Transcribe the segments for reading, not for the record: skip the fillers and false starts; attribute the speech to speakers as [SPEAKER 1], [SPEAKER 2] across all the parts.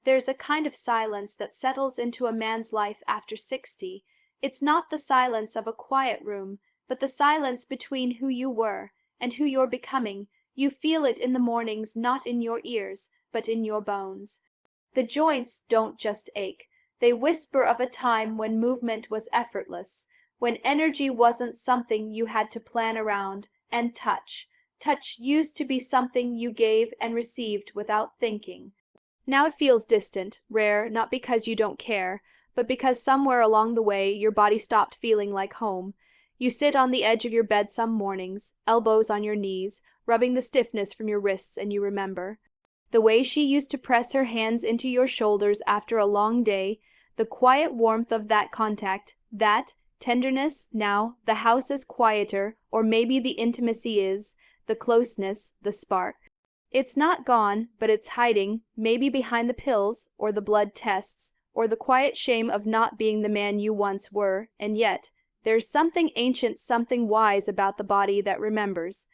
[SPEAKER 1] There's a kind of silence that settles into a man's life after 60. It's not the silence of a quiet room, but the silence between who you were and who you're becoming. You feel it in the mornings, not in your ears, but in your bones. The joints don't just ache. They whisper of a time when movement was effortless, when energy wasn't something you had to plan around, and touch. Touch used to be something you gave and received without thinking. Now it feels distant, rare, not because you don't care, but because somewhere along the way your body stopped feeling like home. You sit on the edge of your bed some mornings, elbows on your knees, rubbing the stiffness from your wrists, and you remember the way she used to press her hands into your shoulders after a long day, the quiet warmth of that contact, that tenderness. Now the house is quieter, or maybe the intimacy is, the closeness, the spark. It's not gone, but it's hiding, maybe behind the pills, or the blood tests, or the quiet shame of not being the man you once were, and yet there's something ancient, something wise about the body that remembers.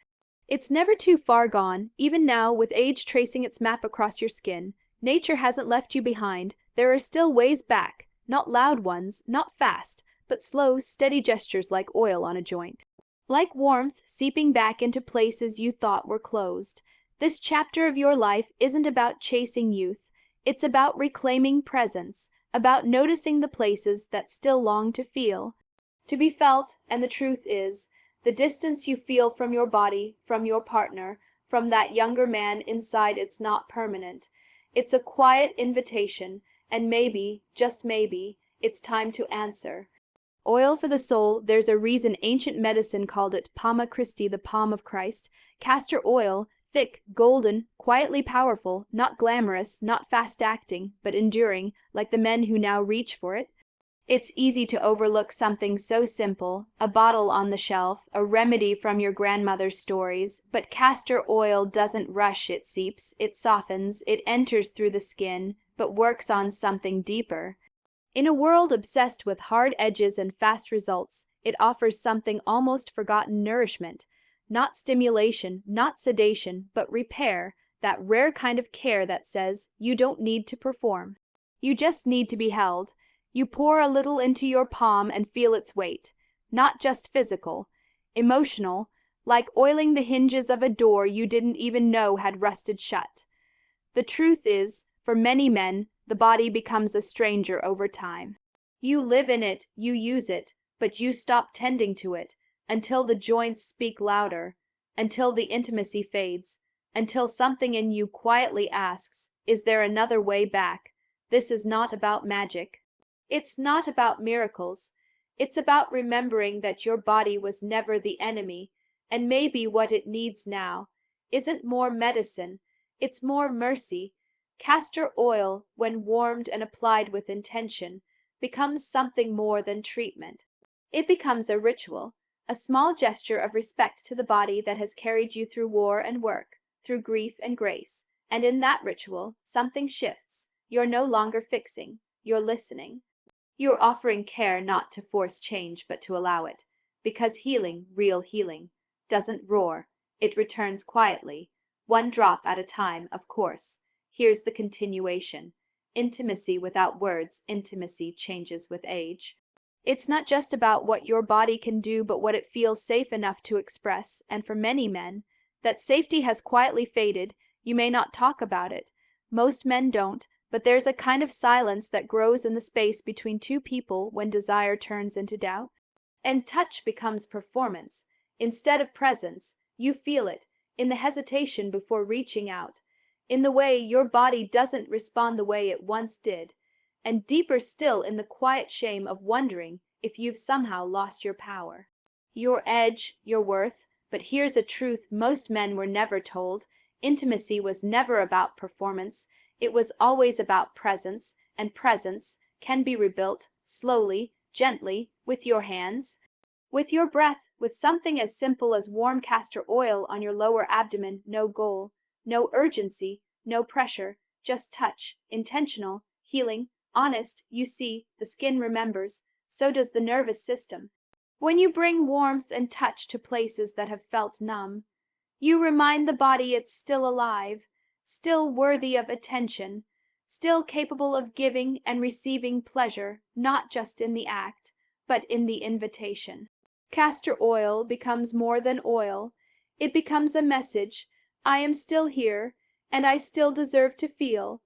[SPEAKER 1] It's never too far gone, even now, with age tracing its map across your skin. Nature hasn't left you behind. There are still ways back, not loud ones, not fast, but slow, steady gestures like oil on a joint. Like warmth seeping back into places you thought were closed. This chapter of your life isn't about chasing youth. It's about reclaiming presence, about noticing the places that still long to feel, to be felt. And the truth is, the distance you feel from your body, from your partner, from that younger man inside, it's not permanent. It's a quiet invitation, and maybe, just maybe, it's time to answer. Oil for the soul, there's a reason ancient medicine called it Palma Christi, the palm of Christ. Castor oil, thick, golden, quietly powerful, not glamorous, not fast-acting, but enduring, like the men who now reach for it. It's easy to overlook something so simple, a bottle on the shelf, a remedy from your grandmother's stories, but castor oil doesn't rush, it seeps, it softens, it enters through the skin, but works on something deeper. In a world obsessed with hard edges and fast results, it offers something almost forgotten: nourishment. Not stimulation, not sedation, but repair, that rare kind of care that says, you don't need to perform. You just need to be held. You pour a little into your palm and feel its weight. Not just physical, emotional, like oiling the hinges of a door you didn't even know had rusted shut. The truth is, for many men, the body becomes a stranger over time. You live in it, you use it, but you stop tending to it, until the joints speak louder, until the intimacy fades, until something in you quietly asks, is there another way back? This is not about magic. It's not about miracles. It's about remembering that your body was never the enemy, and maybe what it needs now isn't more medicine, it's more mercy. Castor oil, when warmed and applied with intention, becomes something more than treatment. It becomes a ritual, a small gesture of respect to the body that has carried you through war and work, through grief and grace. And in that ritual, something shifts. You're no longer fixing, you're listening. You're offering care, not to force change, but to allow it. Because healing, real healing, doesn't roar. It returns quietly, one drop at a time, of course. Here's the continuation. Intimacy without words, intimacy changes with age. It's not just about what your body can do, but what it feels safe enough to express. And for many men, that safety has quietly faded. You may not talk about it. Most men don't, but there's a kind of silence that grows in the space between two people when desire turns into doubt. And touch becomes performance. Instead of presence, you feel it, in the hesitation before reaching out, in the way your body doesn't respond the way it once did, and deeper still in the quiet shame of wondering if you've somehow lost your power, your edge, your worth. But here's a truth most men were never told. Intimacy was never about performance. It was always about presence, and presence can be rebuilt, slowly, gently, with your hands, with your breath, with something as simple as warm castor oil on your lower abdomen. No goal, no urgency, no pressure, just touch, intentional, healing, honest. You see, the skin remembers, so does the nervous system. When you bring warmth and touch to places that have felt numb, you remind the body it's still alive, still worthy of attention, still capable of giving and receiving pleasure, not just in the act, but in the invitation. Castor oil becomes more than oil. It becomes a message. I am still here, and I still deserve to feel,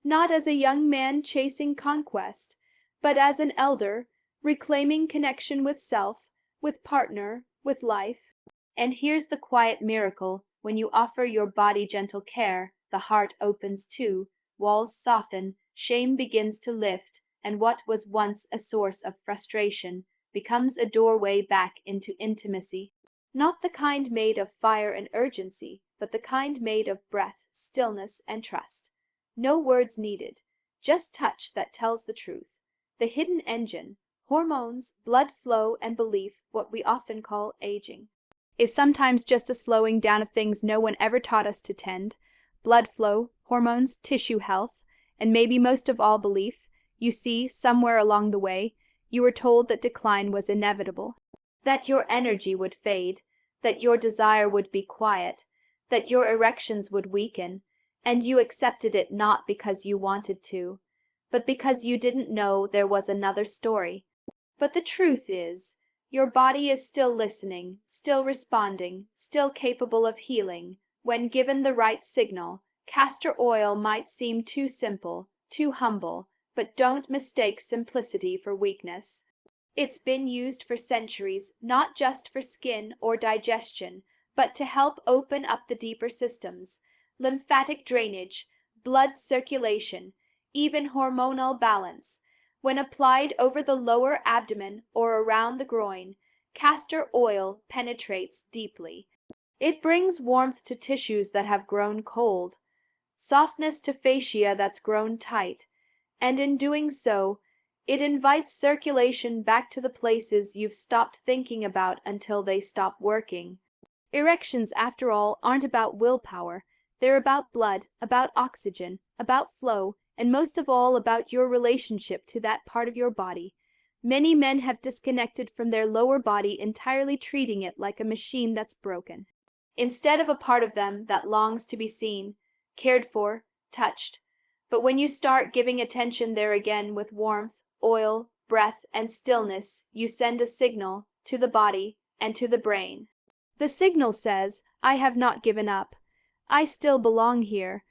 [SPEAKER 1] not as a young man chasing conquest, but as an elder, reclaiming connection with self, with partner, with life. And here's the quiet miracle: when you offer your body gentle care, the heart opens too, walls soften, shame begins to lift, and what was once a source of frustration becomes a doorway back into intimacy. Not the kind made of fire and urgency, but the kind made of breath, stillness, and trust. No words needed, just touch that tells the truth. The hidden engine, hormones, blood flow, and belief, what we often call aging, is sometimes just a slowing down of things no one ever taught us to tend. Blood flow, hormones, tissue health, and maybe most of all belief. You see, somewhere along the way, you were told that decline was inevitable, that your energy would fade, that your desire would be quiet, that your erections would weaken, and you accepted it not because you wanted to, but because you didn't know there was another story. But the truth is, your body is still listening, still responding, still capable of healing. When given the right signal, castor oil might seem too simple, too humble, but don't mistake simplicity for weakness. It's been used for centuries, not just for skin or digestion, but to help open up the deeper systems, lymphatic drainage, blood circulation, even hormonal balance. When applied over the lower abdomen or around the groin, castor oil penetrates deeply. It brings warmth to tissues that have grown cold, softness to fascia that's grown tight, and in doing so, it invites circulation back to the places you've stopped thinking about until they stop working. Erections, after all, aren't about willpower. They're about blood, about oxygen, about flow, and most of all about your relationship to that part of your body. Many men have disconnected from their lower body, entirely treating it like a machine that's broken, instead of a part of them that longs to be seen, cared for, touched. But when you start giving attention there again with warmth, oil, breath, and stillness, you send a signal to the body and to the brain. The signal says, I have not given up. I still belong here.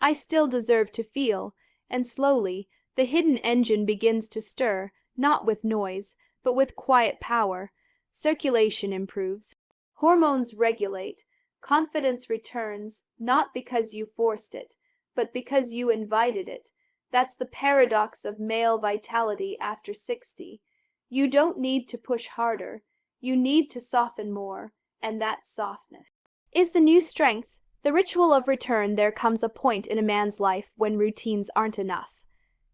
[SPEAKER 1] I still deserve to feel. And slowly, the hidden engine begins to stir, not with noise, but with quiet power. Circulation improves. Hormones regulate. Confidence returns, not because you forced it, but because you invited it. That's the paradox of male vitality after 60. You don't need to push harder. You need to soften more, and that softness is the new strength. The ritual of return. There comes a point in a man's life when routines aren't enough.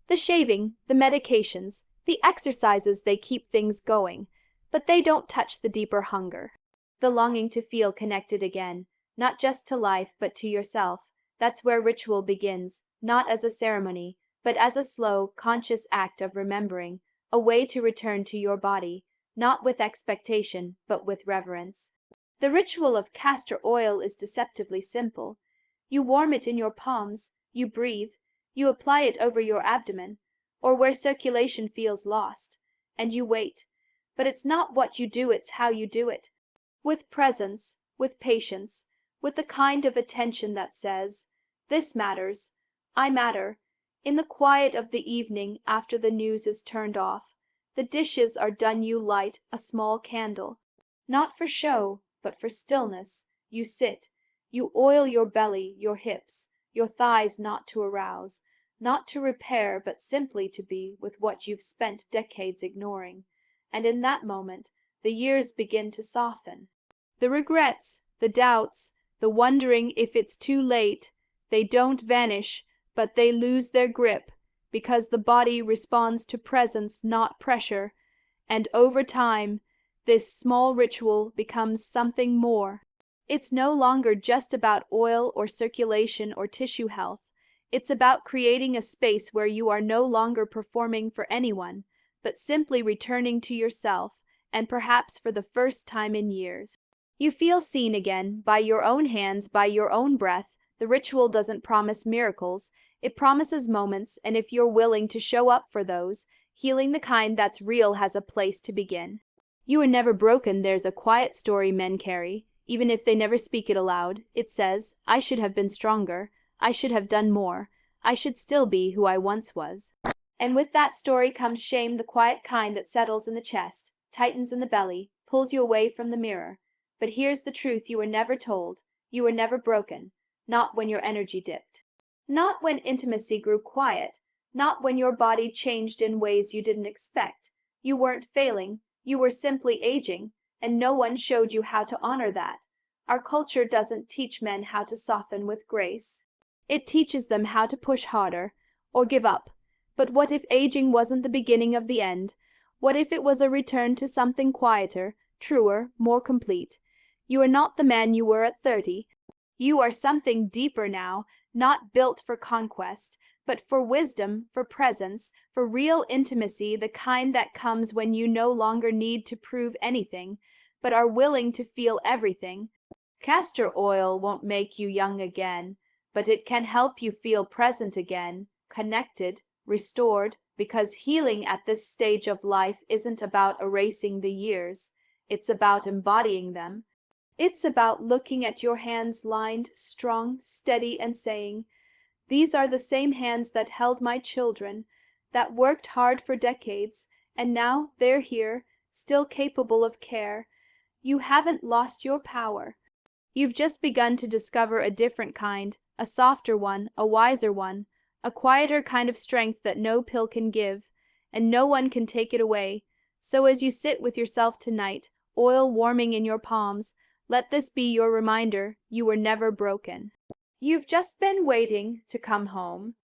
[SPEAKER 1] The shaving, the medications, the exercises, they keep things going, but they don't touch the deeper hunger. The longing to feel connected again, not just to life but to yourself. That's where ritual begins, not as a ceremony, but as a slow, conscious act of remembering, a way to return to your body, not with expectation, but with reverence. The ritual of castor oil is deceptively simple. You warm it in your palms, you breathe, you apply it over your abdomen, or where circulation feels lost, and you wait. But it's not what you do, it's how you do it. With presence, with patience, with the kind of attention that says, this matters, I matter. In the quiet of the evening, after the news is turned off, the dishes are done, you light a small candle. Not for show, but for stillness. You sit, you oil your belly, your hips, your thighs, not to arouse, not to repair, but simply to be with what you've spent decades ignoring. And in that moment, the years begin to soften. The regrets, the doubts, the wondering if it's too late, they don't vanish, but they lose their grip, because the body responds to presence, not pressure. And over time, this small ritual becomes something more. It's no longer just about oil or circulation or tissue health. It's about creating a space where you are no longer performing for anyone, but simply returning to yourself, and perhaps for the first time in years. You feel seen again, by your own hands, by your own breath, The ritual doesn't promise miracles, it promises moments, and if you're willing to show up for those, healing the kind that's real has a place to begin. You were never broken. There's a quiet story men carry, even if they never speak it aloud. It says, I should have been stronger, I should have done more, I should still be who I once was. And with that story comes shame, the quiet kind that settles in the chest, tightens in the belly, pulls you away from the mirror. But here's the truth you were never told. You were never broken, not when your energy dipped. Not when intimacy grew quiet, not when your body changed in ways you didn't expect. You weren't failing, you were simply aging, and no one showed you how to honor that. Our culture doesn't teach men how to soften with grace. It teaches them how to push harder, or give up. But what if aging wasn't the beginning of the end? What if it was a return to something quieter, truer, more complete? You are not the man you were at 30. You are something deeper now, not built for conquest, but for wisdom, for presence, for real intimacy, the kind that comes when you no longer need to prove anything, but are willing to feel everything. Castor oil won't make you young again, but it can help you feel present again, connected, restored, because healing at this stage of life isn't about erasing the years, it's about embodying them. It's about looking at your hands lined, strong, steady, and saying, these are the same hands that held my children, that worked hard for decades, and now they're here, still capable of care. You haven't lost your power. You've just begun to discover a different kind, a softer one, a wiser one, a quieter kind of strength that no pill can give, and no one can take it away. So as you sit with yourself tonight, oil warming in your palms, let this be your reminder you were never broken. You've just been waiting to come home.